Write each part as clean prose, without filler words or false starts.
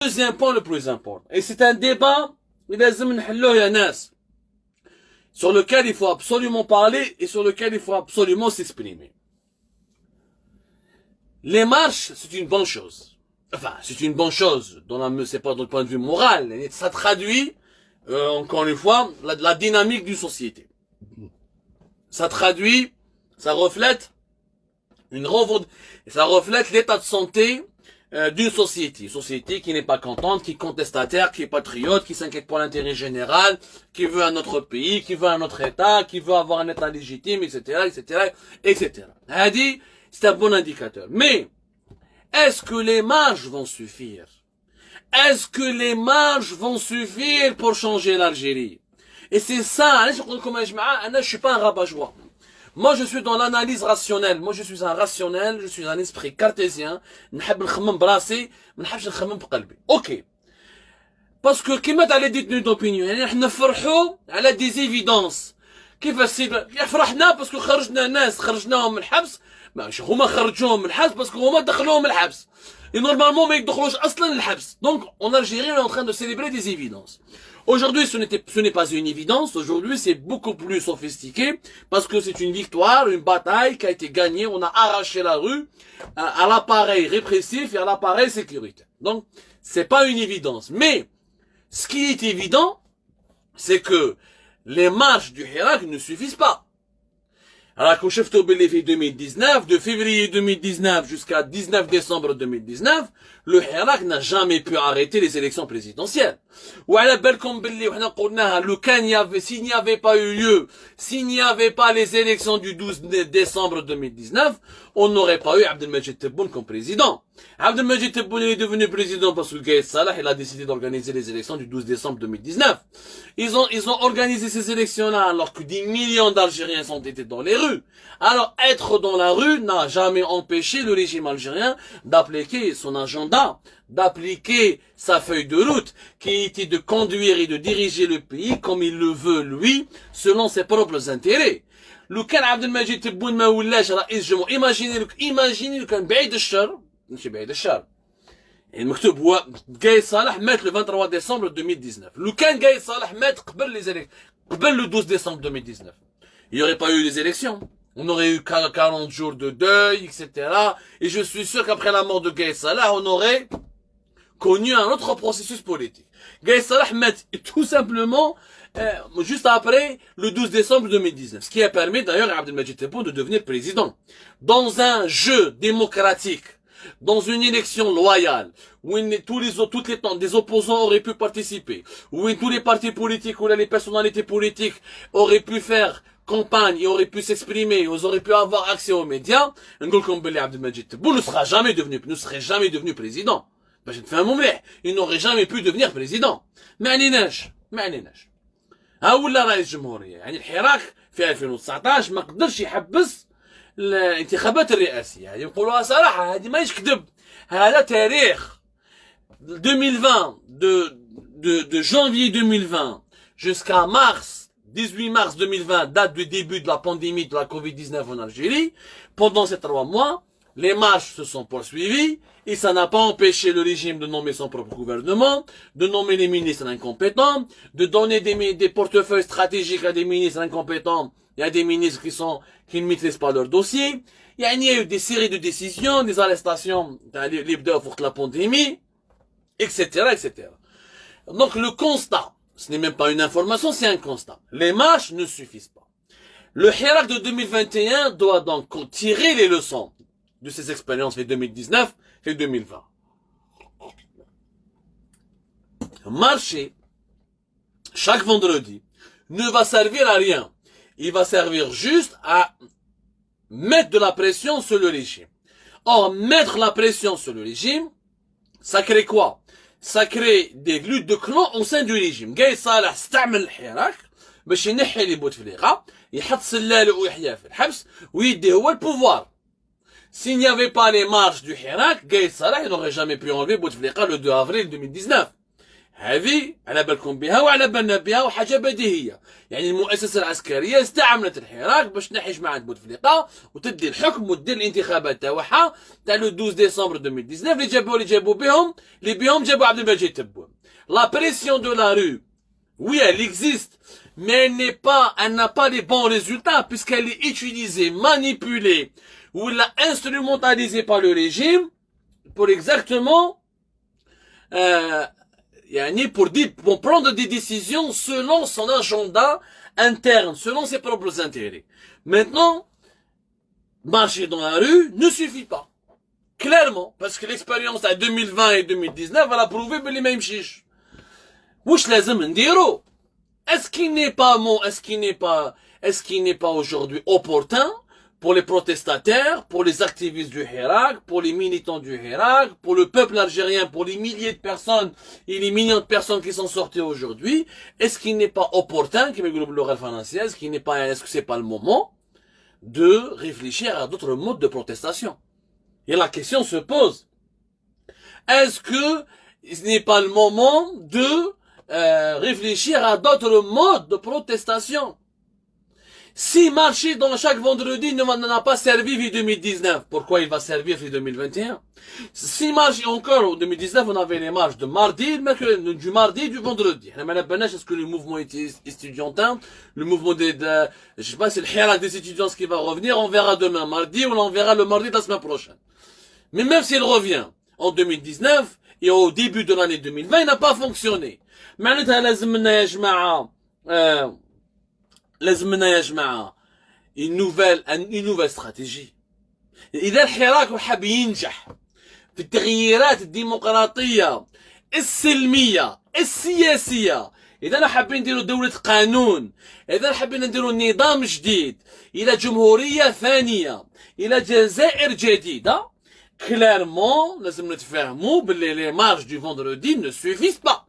Deuxième point le plus important, et c'est un débat sur lequel il faut absolument parler et sur lequel il faut absolument s'exprimer. Les marches, c'est une bonne chose. Enfin, c'est une bonne chose, c'est pas dans le point de vue moral, ça traduit, encore une fois, la dynamique d'une société. Ça traduit, ça reflète l'état de santé d'une société. Une société qui n'est pas contente, qui est contestataire, qui est patriote, qui s'inquiète pour l'intérêt général, qui veut un autre pays, qui veut un autre État, qui veut avoir un État légitime, etc., etc., etc. Hadi, c'est un bon indicateur. Mais, est-ce que les marges vont suffire? Est-ce que les marges vont suffire pour changer l'Algérie? Et c'est ça, je suis pas un rabat-joie. Moi, je suis dans l'analyse rationnelle. Moi, je suis un rationnel, je suis un esprit cartésien. Ok. Parce que, كما تاع les détenus d'opinion, يعني احنا نفرحوا على des évidences. كيف السيد فرحنا باسكو خرجنا ناس خرجناهم من الحبس، ماشي هما خرجوهم من الحبس باسكو هما دخلوهم الحبس. Et normalement, ما يدخلوش اصلا الحبس. Donc, en Algérie, on est en train de célébrer des évidences. Aujourd'hui, ce n'est pas une évidence. Aujourd'hui, c'est beaucoup plus sophistiqué parce que c'est une victoire, une bataille qui a été gagnée. On a arraché la rue à l'appareil répressif et à l'appareil sécuritaire. Donc, c'est pas une évidence. Mais, ce qui est évident, c'est que les marches du Hirak ne suffisent pas. Alors, quand je fais 2019, de février 2019 jusqu'à 19 décembre 2019, le Hirak n'a jamais pu arrêter les élections présidentielles. S'il n'y avait pas eu lieu, s'il n'y avait pas les élections du 12 décembre 2019, on n'aurait pas eu Abdelmajid Tebboune comme président. Abdelmajid Tebboune est devenu président parce que Gaïd Salah, il a décidé d'organiser les élections du 12 décembre 2019. Ils ont organisé ces élections-là alors que des millions d'Algériens sont été dans les rues. Alors, être dans la rue n'a jamais empêché le régime algérien d'appliquer son agenda, d'appliquer sa feuille de route, qui était de conduire et de diriger le pays comme il le veut, lui, selon ses propres intérêts. لو كان عبد المجيد تبون ما ولاش رئيس جمهور ايماجيني لو كان بعيد الشر ماشي بعيد الشر يعني مكتوب هو قايد صالح مات le 23 décembre 2019 لو كان قايد صالح مات قبل le 12 décembre 2019 il n'y aurait pas eu les élections, on aurait eu 40 jours de deuil, etc. Et je suis sûr qu'après la mort de Gaïd Salah, on aurait connu un autre processus politique. Gaïd Salah met tout simplement juste après le 12 décembre 2019, ce qui a permis d'ailleurs à Abdelmajid Tebboune de devenir président. Dans un jeu démocratique, dans une élection loyale, où des opposants auraient pu participer, où tous les partis politiques ou les personnalités politiques auraient pu faire campagne, ils auraient pu s'exprimer, ils auraient pu avoir accès aux médias, Abdelmajid Tebboune ne serait jamais devenu président. Il n'aurait jamais pu devenir président. ما عنيناش. ها ولا رئيس جمهورية. يعني الحراك في 2019 ما قدرش يحبس الانتخابات الرئاسية. يعني نقولوها صراحة هذه ماهيش كذب. هذا تاريخ 2020 de janvier 2020 jusqu'à mars 18 mars 2020, date du début de la pandémie de la Covid-19 en Algérie. Pendant ces 3 mois, les marches se sont poursuivies et ça n'a pas empêché le régime de nommer son propre gouvernement, de nommer les ministres incompétents, de donner des portefeuilles stratégiques à des ministres incompétents et à des ministres qui ne maîtrisent pas leur dossier. Il y a eu des séries de décisions, des arrestations, pour la pandémie, etc., etc. Donc le constat, ce n'est même pas une information, c'est un constat. Les marches ne suffisent pas. Le Hirak de 2021 doit donc tirer les leçons de ces expériences fait 2019 et 2020. Marcher chaque vendredi ne va servir à rien. Il va servir juste à mettre de la pression sur le régime. Or, mettre la pression sur le régime, ça crée quoi? Ça crée des luttes de clans au sein du régime. Gaïd Salah استعمل الحراك باش ينحي لي بوتفليقة يحط سلالة ويحيا في الحبس ويدي هو البوفوار. S'il n'y avait pas les marches du Hirak, Gaïd Salah n'aurait jamais pu enlever Bouteflika le 2 avril 2019. هذه على بالكم بها وعلى بالنا بها وحاجه بديهيه. يعني المؤسسه العسكريه استعملت الحراك باش تنحي جماعه بوتفليقه وتدي الحكم وتدير الانتخابات تاعها تاع لو 12 ديسمبر 2019 اللي جابوا بهم جابوا عبد المجيد تبون. لا بريسيون دو لا rue, oui elle existe, mais elle n'a pas les bons résultats puisqu'elle est utilisée, manipulée ou instrumentalisée par le régime pour exactement pour prendre des décisions selon son agenda interne, selon ses propres intérêts. Maintenant, marcher dans la rue ne suffit pas. Clairement, parce que l'expérience à 2020 et 2019 va la prouver بلي ما يمشيش. واش لازم نديرو؟ Est-ce qu'il n'est pas aujourd'hui opportun pour les protestataires, pour les activistes du Hirak, pour les militants du Hirak, pour le peuple algérien, pour les milliers de personnes et les millions de personnes qui sont sorties aujourd'hui, est-ce qu'il n'est pas opportun, est-ce que c'est pas le moment de réfléchir à d'autres modes de protestation? Et la question se pose. Est-ce que ce n'est pas le moment de réfléchir à d'autres modes de protestation? Si marcher dans chaque vendredi n'en a pas servi vu 2019, pourquoi il va servir vu 2021? Si marcher encore en 2019, on avait les marches de mardi, du mardi et du vendredi. Est-ce que le mouvement étudiantin, le mouvement je sais pas, c'est le hirak des étudiants qui va revenir, on verra demain mardi ou on verra le mardi de la semaine prochaine. Mais même s'il revient en 2019 et au début de l'année 2020, il n'a pas fonctionné. معناتها لازمنا يا جماعة une nouvelle stratégie. إذا الحراك حاب ينجح في التغييرات الديمقراطية السلمية السياسية، إذا حابين نديروا دولة قانون، إذا حابين نديروا نظام جديد إلى جمهورية ثانية إلى جزائر جديدة، clairement لازم نتفاهموا باللي les marches du vendredi ne suffisent pas.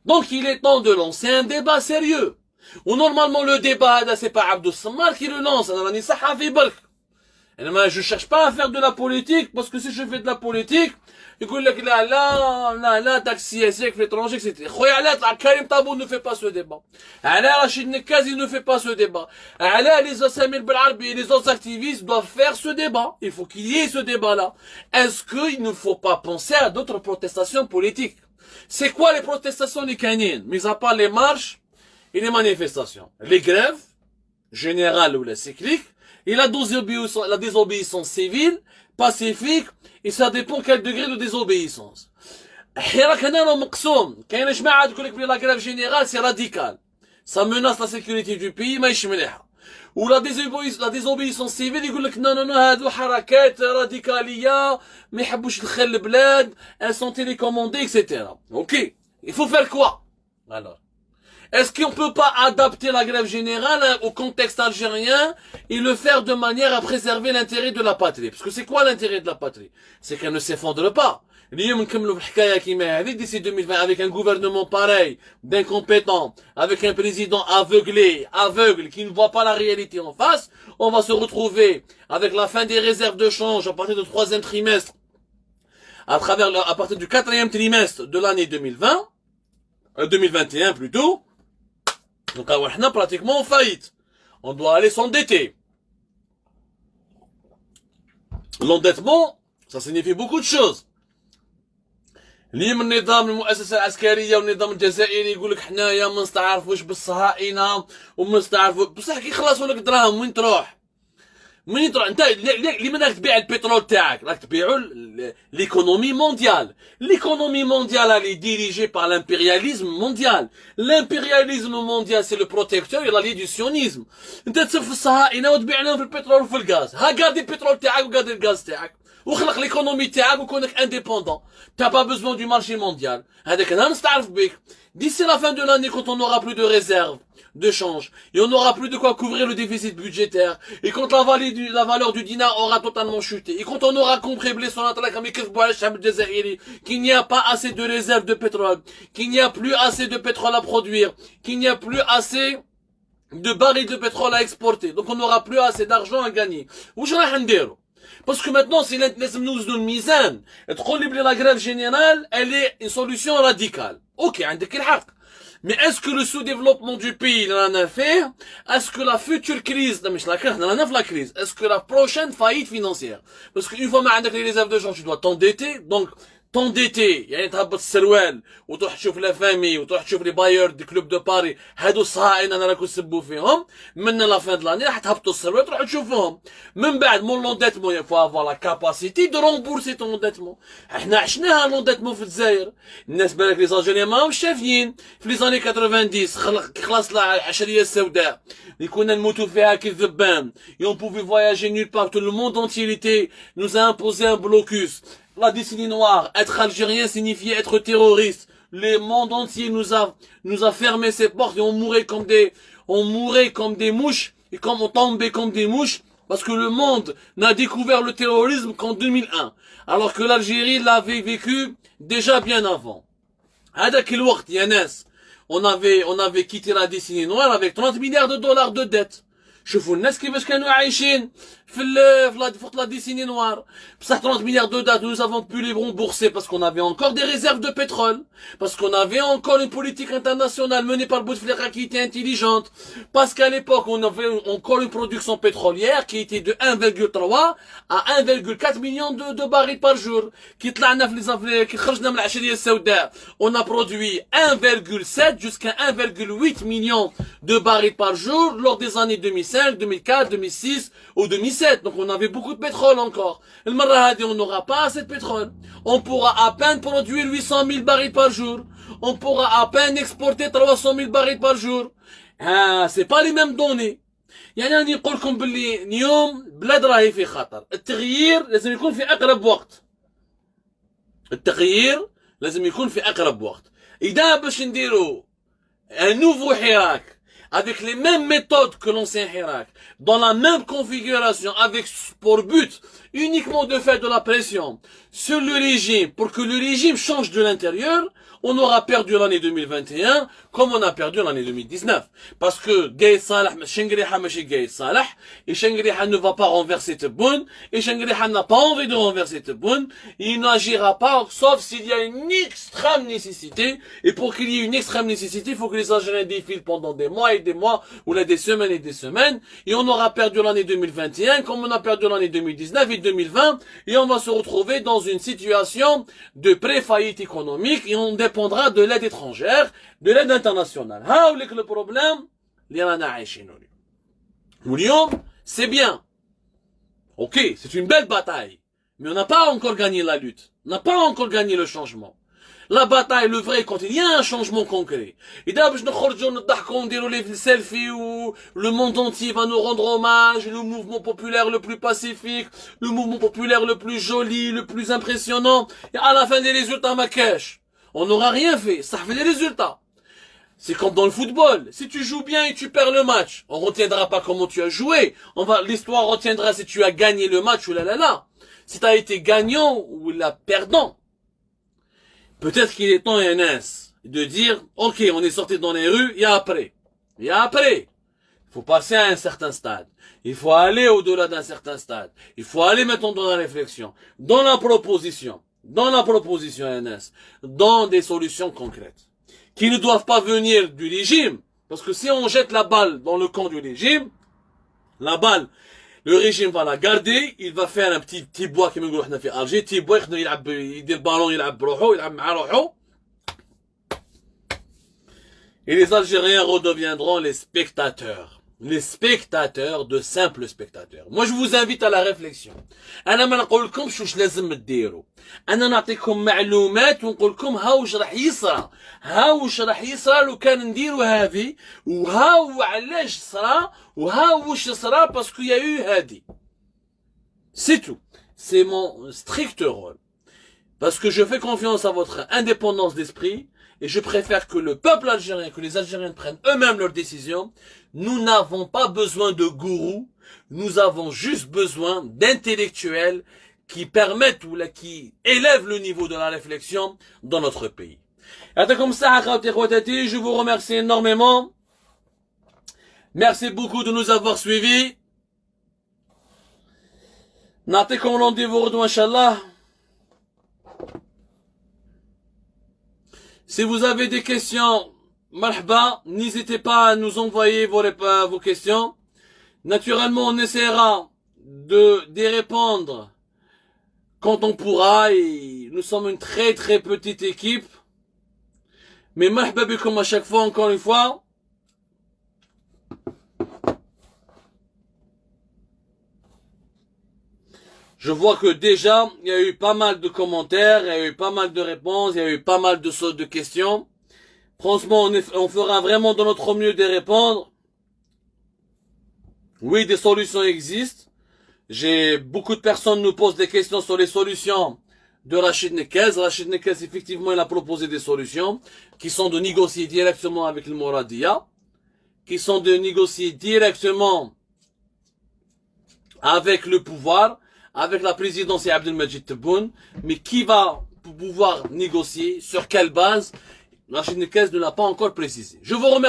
Donc il est temps de lancer un débat sérieux. Ou normalement le débat là c'est pas Abdou Sammar qui le lance, je cherche pas à faire de la politique parce que si je fais de la politique, يقول لك لا taxi avec l'étranger etc. خويا Karim Tabou ne fait pas ce débat. Rachid Nekazi ne fait pas ce débat. Les Assamil Belarbi et les autres activistes doivent faire ce débat. Il faut qu'il y ait ce débat là. Est-ce qu'il ne faut pas penser à d'autres protestations politiques? C'est quoi les protestations des canines, mis à part les marches et les manifestations? Les grèves générales ou les cycliques et la désobéissance civile, pacifique, et ça dépend quel degré de désobéissance. La grève générale c'est radical, ça menace la sécurité du pays, ou la désobéissance civile يقول لك non هادو حركات راديكاليه ما يحبوش تدخل البلاد, elles sont télécommandées etc. Ok, il faut faire quoi alors? Est-ce qu'on peut pas adapter la grève générale au contexte algérien et le faire de manière à préserver l'intérêt de la patrie? Parce que c'est quoi l'intérêt de la patrie? C'est qu'elle ne s'effondre pas. D'ici 2020, avec un gouvernement pareil, d'incompétent, avec un président aveugle, qui ne voit pas la réalité en face, on va se retrouver avec la fin des réserves de change à partir du 3e trimestre, à partir du 4e trimestre de l'année 2021 plutôt. Donc, on est pratiquement en faillite. On doit aller s'endetter. L'endettement, ça signifie beaucoup de choses. اللي من النظام المؤسسة العسكرية والنظام الجزائري يقول لك حنايا ما نستعرفوش بالصهاينة وما نستعرفوا بصح كي يخلصوا لك دراهم وين تروح؟ انت لمن راك تبيع البترول تاعك؟ راك تبيعوا l'économie mondiale. L'économie mondiale elle est dirigée par l'impérialisme mondial. L'impérialisme mondial c'est le protecteur et l'allié du sionisme. انت تصف الصهاينة وتبيع لهم في البترول وفي الغاز. ها قاعد البترول تاعك وقاعد الغاز تاعك. وخلق l'économie تاعك وكونك indépendant. T'as pas besoin du marché mondial. هذاك انا نستعرف بك. D'ici la fin de l'année quand on n'aura plus de réserves de change et on n'aura plus de quoi couvrir le déficit budgétaire et quand la valeur du dinar aura totalement chuté et quand on aura compris qu'il n'y a pas assez de réserves de pétrole, qu'il n'y a plus assez de pétrole à produire, qu'il n'y a plus assez de barils de pétrole à exporter, donc on n'aura plus assez d'argent à gagner. Parce que maintenant, c'est nous de mizan. Et la grève générale, elle est une solution radicale. Ok, عندك الحق. Mais est-ce que le sous-développement du pays, il en a fait? Est-ce que la future crise, non, mais la crise, est-ce que la prochaine faillite financière? Parce qu'une fois que tu as les réserves de gens, tu dois t'endetter, donc, t'endetter, يعني تهبط السروال وتروح تشوف لا فامي وتروح تشوف لي باير دي كلوب دو باري هادو الصهاينه انا راكم تسبوا فيهم من لا فان دو لاني راح تهبطوا السروال تروحوا تشوفوهم من بعد مون لونديتمون يفو افوار لا كاباسيتي دو رومبورسي طون لونديتمون احنا عشناها لونديتمون في الجزائر الناس بالك لي زالجيريان ماهمش شافيين في لي زاني 90 خلاص العشريه السوداء اللي كنا نموتوا فيها كي الذبان يون بوفي فواياجي نول بار تو لو موند انتيليتي نوز ا امبوزي ان بلوكوس. La décennie noire, être algérien signifiait être terroriste. Le monde entier nous a fermé ses portes et on mourait comme des mouches et comme on tombait comme des mouches parce que le monde n'a découvert le terrorisme qu'en 2001. Alors que l'Algérie l'avait vécu déjà bien avant. On avait quitté la décennie noire avec 30 milliards de dollars de dettes. شوفوا الناس كيفاش كانوا عايشين في la décennie noire. بصح 30 milliards de dettes, nous avons pu les rembourser parce qu'on avait encore des réserves de pétrole, parce qu'on avait encore une politique internationale menée par Bouteflika qui était intelligente, parce qu'à l'époque on avait encore une production pétrolière qui était de 1,3 à 1,4 millions de barils par jour. qui خرجنا من العشرية السوداء, on a produit 1,7 jusqu'à 1,8 millions de barils par jour lors des années 2005, 2004, 2006 ou 2007. Donc on avait beaucoup de pétrole encore. On n'aura pas assez de pétrole. On pourra à peine produire 800 000 barils par jour. On pourra à peine exporter 300 000 barils par jour. C'est pas les mêmes données. يعني أنا نقول لكم باللي اليوم بلاد راهي في خطر. التغيير لازم يكون في أقرب وقت. التغيير لازم يكون في أقرب وقت. إذا باش نديرو un nouveau حراك avec les mêmes méthodes que l'ancien Hirak, dans la même configuration, avec pour but uniquement de faire de la pression sur le régime, pour que le régime change de l'intérieur, on aura perdu l'année 2021 comme on a perdu l'année 2019. Parce que Gaïd Salah, Shengriha machi Gaïd Salah, et Shengriha ne va pas renverser Tebboune, et Shengriha n'a pas envie de renverser Tebboune, il n'agira pas, sauf s'il y a une extrême nécessité, et pour qu'il y ait une extrême nécessité, il faut que les Algériens défilent pendant des mois et des mois, ou là des semaines et des semaines, et on aura perdu l'année 2021 comme on a perdu l'année 2019 et 2020, et on va se retrouver dans une situation de pré-faillite économique, et on dépendra de l'aide étrangère, de l'aide internationale. Le problème, c'est bien. Ok, c'est une belle bataille. Mais on n'a pas encore gagné la lutte. On n'a pas encore gagné le changement. La bataille, le vrai, quand il y a un changement concret. Et d'abord, les selfies où le monde entier va nous rendre hommage, le mouvement populaire le plus pacifique, le mouvement populaire le plus joli, le plus impressionnant. Et à la fin des résultats, ma cache. On n'aura rien fait, ça fait des résultats. C'est comme dans le football. Si tu joues bien et tu perds le match, on retiendra pas comment tu as joué. L'histoire retiendra si tu as gagné le match ou là. Si tu as été gagnant ou la perdant. Peut-être qu'il est temps, NS, de dire, ok, on est sorti dans les rues, et après. Et après. Il faut passer à un certain stade. Il faut aller au-delà d'un certain stade. Il faut aller maintenant dans la réflexion, dans la proposition, NS, dans des solutions concrètes, qui ne doivent pas venir du régime, parce que si on jette la balle dans le camp du régime, la balle, le régime va la garder, il va faire un petit bois qui me dit احنا في Alger, petit bois يدير ballon يلعب بروحه يلعب مع روحه. Et les Algériens redeviendront les spectateurs de simples spectateurs. Moi je vous invite à la réflexion. انا ما نقولكمش واش لازم ديروا, انا نعطيكم معلومات ونقول لكم هاوش راح يصرى لو كان نديروا هذه, وهاو علاش صرا, وهاو واش صرا باسكو يا eu هذه. C'est tout. C'est mon strict rôle. Parce que je fais confiance à votre indépendance d'esprit, et je préfère que le peuple algérien, que les Algériens prennent eux-mêmes leurs décisions. Nous n'avons pas besoin de gourous, nous avons juste besoin d'intellectuels qui permettent ou qui élèvent le niveau de la réflexion dans notre pays. Je vous remercie énormément. Merci beaucoup de nous avoir suivis. نعطيكم rendez-vous غدوة إن شاء الله. Si vous avez des questions, marhaba, n'hésitez pas à nous envoyer vos questions. Naturellement, on essaiera d'y répondre quand on pourra, et nous sommes une très très petite équipe. Mais marhaba bikum à chaque fois, encore une fois. Je vois que déjà, il y a eu pas mal de commentaires, il y a eu pas mal de réponses, il y a eu pas mal de questions. Franchement, on fera vraiment de notre mieux de répondre. Oui, des solutions existent. Beaucoup de personnes nous posent des questions sur les solutions de Rachid Nekez. Rachid Nekez, effectivement, il a proposé des solutions qui sont de négocier directement avec le Mouradia, qui sont de négocier directement avec le pouvoir, avec la présidence et Abdelmajid Tebboune, mais qui va pouvoir négocier, sur quelle base, Rachid Nekez ne l'a pas encore précisé. Je vous remercie.